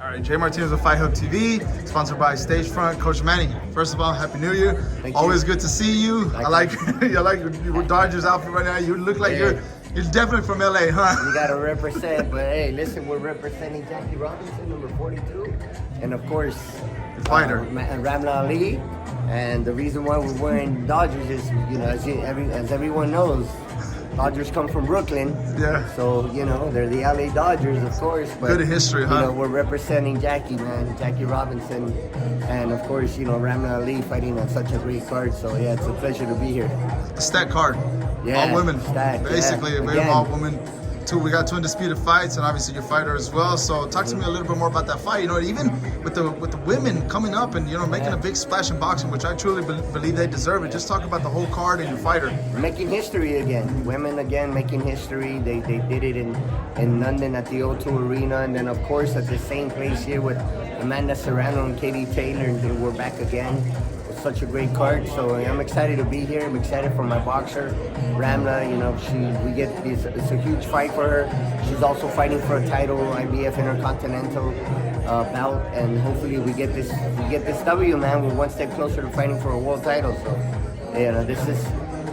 All right, Jay Martinez with Fight Hub TV, sponsored by Stagefront. Coach Manny, first of all, Happy New Year. Always good to see you. I like your Dodgers outfit right now. You look like you're definitely from LA, huh? You gotta represent, but hey, listen, we're representing Jackie Robinson, number 42, and of course, the fighter, Ramla Ali. And the reason why we're wearing Dodgers is, you know, as everyone knows, Dodgers come from Brooklyn. Yeah. So, you know, they're the LA Dodgers, of course. But, good history, huh? You know, we're representing Jackie, man, Jackie Robinson. And, of course, you know, Ramla Ali fighting on such a great card. So, yeah, it's a pleasure to be here. A stacked card. Yeah. All women. Stacked, basically, yeah. we have all women. We got 2 undisputed fights, and obviously you're a fighter as well. So talk to me a little bit more about that fight. You know, even with the women coming up and, you know, making a big splash in boxing, which I truly believe they deserve it. Just talk about the whole card and your fighter. Making history again. Women again making history. They did it in London at the O2 Arena, and then of course at the same place here with Amanda Serrano and Katie Taylor, and we're back again. Such a great card, so I'm excited to be here. I'm excited for my boxer, Ramla. You know, it's a huge fight for her. She's also fighting for a title, IBF Intercontinental belt, and hopefully we get this W, man. We're one step closer to fighting for a world title. So, you know, this is,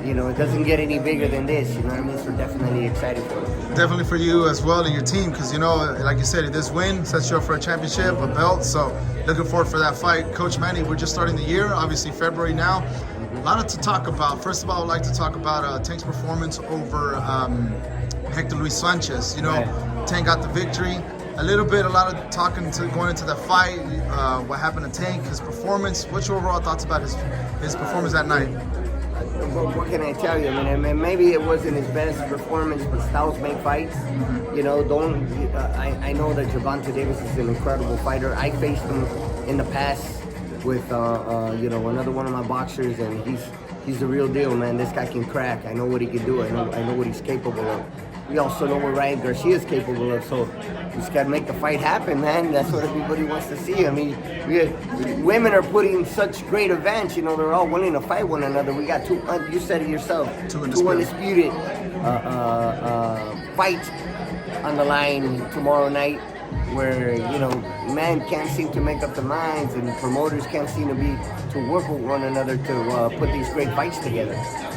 you know, it doesn't get any bigger than this. You know what I mean? So we're definitely excited for it. Definitely for you as well and your team, because, you know, like you said, this win sets you up for a championship, a belt. So looking forward for that fight. Coach Manny, we're just starting the year, obviously February now. A lot to talk about. First of all, I'd like to talk about Tank's performance over Hector Luis Sanchez. You know, right. Tank got the victory. A lot of talking going into the fight, what happened to Tank, his performance. What's your overall thoughts about his performance that night? What can I tell you? I mean, maybe it wasn't his best performance, but styles make fights. You know, I know that Gervonta Davis is an incredible fighter. I faced him in the past with, you know, another one of my boxers, and he's the real deal, man. This guy can crack. I know what he can do. I know what he's capable of. We also know what Ryan Garcia is capable of, so we just got to make the fight happen, man. That's what everybody wants to see. I mean, women are putting such great events. You know, they're all willing to fight one another. We got you said it yourself, two undisputed fights on the line tomorrow night, where, you know, men can't seem to make up their minds, and promoters can't seem to work with one another to put these great fights together.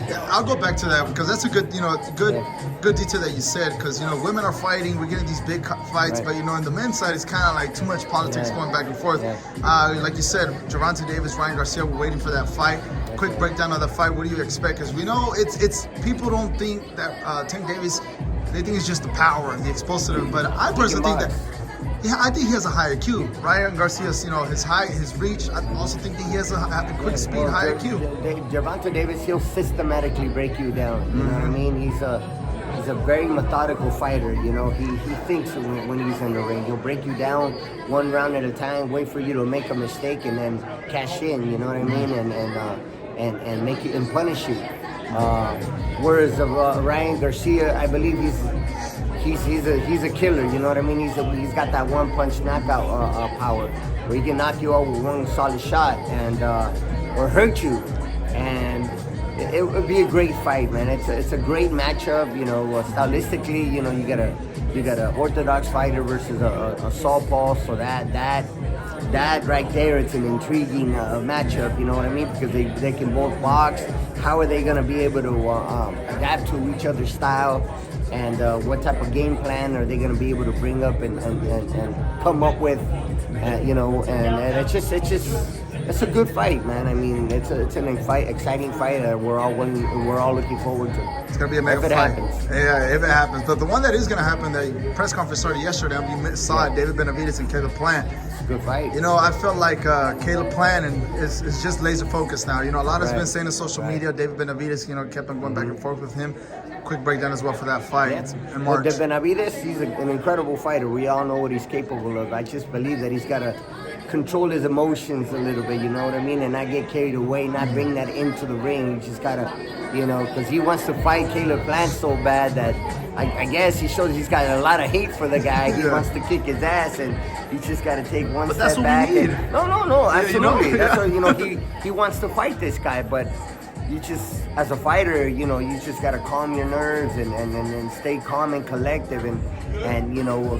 Yeah, I'll go back to that because that's a good, you know, good detail that you said, because, you know, women are fighting, we're getting these big fights, right. But, you know, on the men's side, it's kind of like too much politics going back and forth. Yeah. Like you said, Gervonta Davis, Ryan Garcia, we're waiting for that fight. Quick breakdown of the fight. What do you expect? Because we know it's people don't think that Tank Davis, they think it's just the power, the explosive, but I personally think that. Yeah, I think he has a high IQ. Ryan Garcia's, you know, his reach. I also think that he has a quick speed, high IQ. Gervonta Davis, he'll systematically break you down. You know what I mean? He's a very methodical fighter. You know, he thinks when he's in the ring. He'll break you down one round at a time, wait for you to make a mistake, and then cash in. You know what I mean? And make you and punish you. Whereas Ryan Garcia, I believe he's a killer, you know what I mean? He's got that one punch knockout power where he can knock you out with one solid shot and or hurt you, and it would be a great fight, man. It's a great matchup, you know. Stylistically, you know, you got an orthodox fighter versus a southpaw, so that right there, it's an intriguing matchup, you know what I mean? Because they can both box. How are they going to be able to adapt to each other's style? And what type of game plan are they going to be able to bring up and come up with, you know? And it's a good fight, man. I mean, it's an exciting fight. We're all looking forward to. It's gonna be a mega fight. Happens. Yeah, if it happens. But the one that is gonna happen, the press conference started yesterday. You saw it. David Benavidez and Caleb Plant. It's a good fight. You know, I felt like Caleb Plant is just laser focused now. You know, a lot has been saying on social media. David Benavidez, you know, kept on going back and forth with him. Quick breakdown as well for that fight in March. Well, Benavidez, he's an incredible fighter. We all know what he's capable of. I just believe that he's got to control his emotions a little bit, you know what I mean? And not get carried away, not bring that into the ring. He just got to, you know, because he wants to fight Caleb Plant so bad that I guess he shows he's got a lot of hate for the guy. He wants to kick his ass, and he's just got to take one step back. No, absolutely. You know? That's what, you know, he wants to fight this guy, but you just, as a fighter, you just got to calm your nerves and stay calm and collective and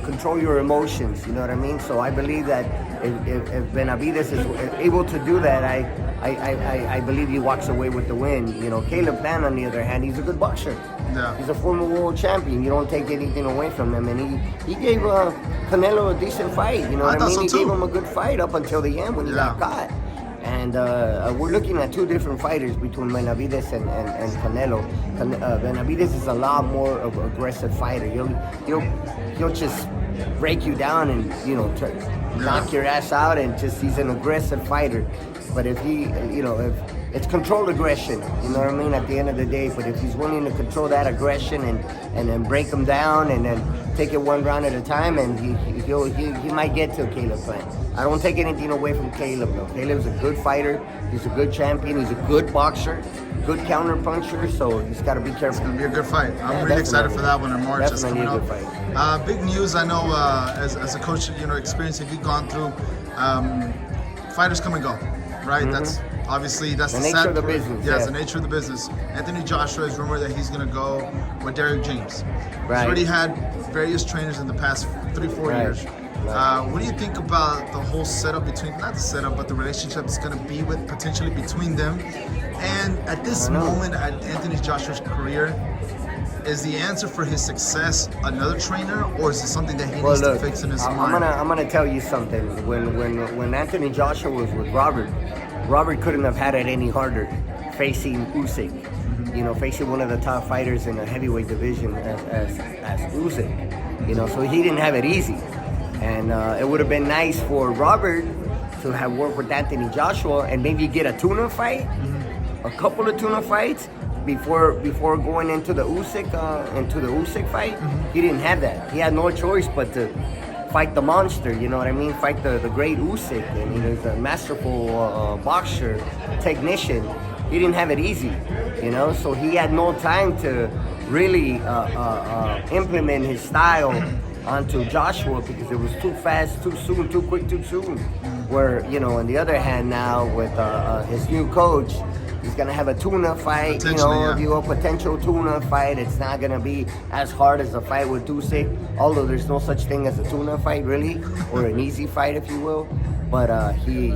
control your emotions. You know what I mean? So I believe that if Benavidez is able to do that, I believe he walks away with the win. Caleb Plant, on the other hand, he's a good boxer. Yeah. He's a former world champion. You don't take anything away from him, and he gave Canelo a decent fight. You know what I mean? So he too. gave him a good fight up until the end when he got caught. And we're looking at two different fighters between Benavidez and Canelo. Benavidez is a lot more of an aggressive fighter. He'll just break you down and knock your ass out, and he's an aggressive fighter. But if if it's controlled aggression, you know what I mean, at the end of the day. But if he's willing to control that aggression and then break him down and then take it one round at a time, and he might get to Caleb Plant. I don't take anything away from Caleb, though. Caleb's a good fighter. He's a good champion. He's a good boxer, good counter puncher. So he's got to be careful. It's gonna be a good fight. I'm really excited for that one in March. Definitely a good fight. Big news. I know as a coach, experience you've gone through. Fighters come and go, right? Mm-hmm. That's obviously the nature of the business. Yes, the nature of the business. Anthony Joshua is rumored that he's gonna go with Derek James. Right. He's already had various trainers in the past 3-4 years. What do you think about the whole setup not the setup, but the relationship that's going to be potentially between them? And at this moment at Anthony Joshua's career, is the answer for his success another trainer, or is it something that he needs to fix in his mind? I'm gonna tell you something. When Anthony Joshua was with Robert couldn't have had it any harder facing Usyk. Facing one of the top fighters in the heavyweight division as Usyk. So he didn't have it easy. And it would have been nice for Robert to have worked with Anthony Joshua and maybe get a tuna fight, a couple of tuna fights before going into the Usyk fight. He didn't have that. He had no choice but to fight the monster. You know what I mean? Fight the great Usyk. And he's a masterful boxer, technician. He didn't have it easy. So he had no time to really implement his style onto Joshua because it was too fast, too soon, too quick, too soon. Where, on the other hand now with his new coach, he's going to have a tuna fight, a potential tuna fight. It's not going to be as hard as a fight with Usyk, although there's no such thing as a tuna fight really, or an easy fight if you will. But he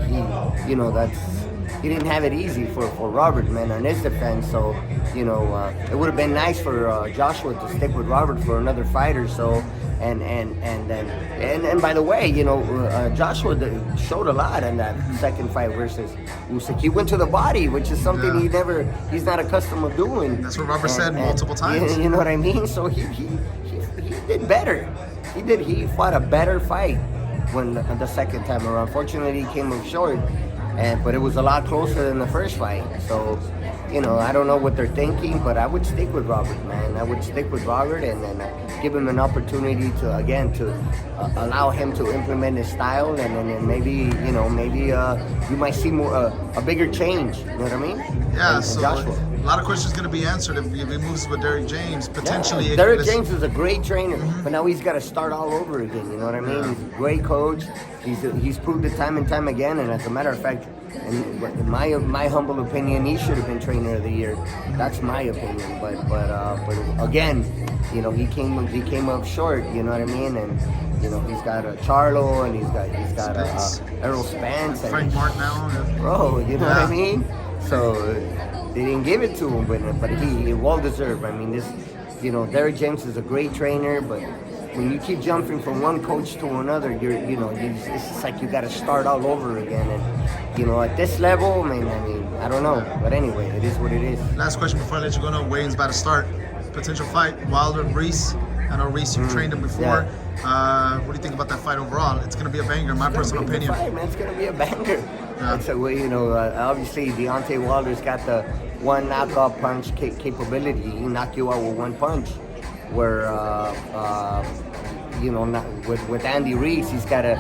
didn't have it easy for Robert, man, on his defense. So, it would have been nice for Joshua to stick with Robert for another fight or so. And by the way, Joshua showed a lot in that second fight versus Usyk. He went to the body, which is something he's not accustomed to doing. That's what Robert said multiple times. You know what I mean? So he did better. He fought a better fight when the second time around. Fortunately, he came up short. But it was a lot closer than the first fight. So, I don't know what they're thinking, but I would stick with Robert, man. I would stick with Robert and then give him an opportunity to allow him to implement his style, and then maybe you might see a bigger change. You know what I mean? Yeah. So Joshua. A lot of questions going to be answered if he moves with Derek James. Potentially, yeah, Derek James is a great trainer, but now he's got to start all over again. You know what I mean? He's a great coach. He's proved it time and time again. And as a matter of fact, in my humble opinion, he should have been trainer of the year. That's my opinion. But again, he came up short. You know what I mean? And he's got a Charlo, and he's got Errol Spence, and Frank Mark now. Bro, you know what I mean? So they didn't give it to him, but he well deserved. I mean, Derek James is a great trainer, but when you keep jumping from one coach to another, it's just like you got to start all over again. And at this level, I mean, I don't know, but anyway, it is what it is. Last question before I let you go. No, weigh-in's about to start. Potential fight, Wilder, Reese. I know Reese, you've trained him before. Yeah. What do you think about that fight overall? It's going to be a banger, in my personal opinion. Fight, man. It's going to be a banger. Yeah. It's obviously Deontay Wilder's got the one knockout punch capability. He can knock you out with one punch. Where with Andy Reese, he's got to,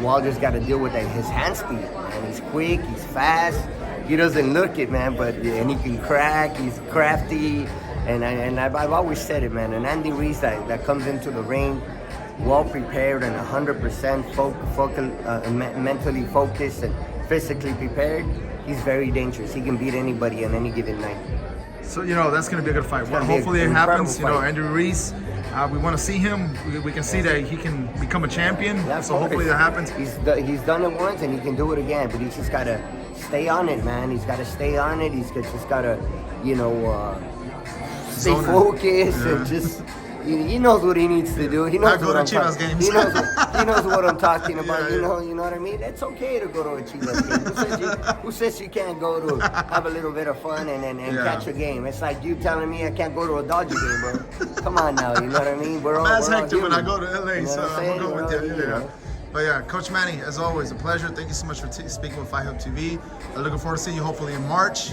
Wilder's got to deal with his hand speed. Man, he's quick, he's fast. He doesn't look it, man, and he can crack. He's crafty, and I've always said it, man. And Andy Reese that comes into the ring well prepared and 100% mentally focused and physically prepared, he's very dangerous. He can beat anybody on any given night. So, that's going to be a good fight. Well, gonna be hopefully an it happens. incredible fight. Andrew Ruiz, we want to see him. We can see that he can become a champion. Yeah, so hopefully that happens. He's done it once and he can do it again, but he's just got to stay on it, man. He's got to stay on it. He's just got to, stay focused and just... He knows what he needs to do. He knows go to Chivas games. He knows what I'm talking about. Yeah. You know what I mean? It's okay to go to a Chivas game. Who says you can't go to have a little bit of fun and catch a game? It's like you telling me I can't go to a Dodger game, bro. Come on now, you know what I mean? I'm as hectic when I go to LA, you know so I'm going to go with you. know? But yeah, Coach Manny, as always, a pleasure. Thank you so much for speaking with Fight Hub TV. I'm looking forward to seeing you hopefully in March.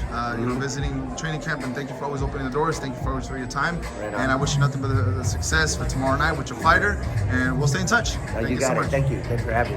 Visiting training camp, and thank you for always opening the doors. Thank you for always for your time. Right on. And I wish you nothing but the success for tomorrow night with your fighter. And we'll stay in touch. Thank you so much. Thank you. Thanks for having me.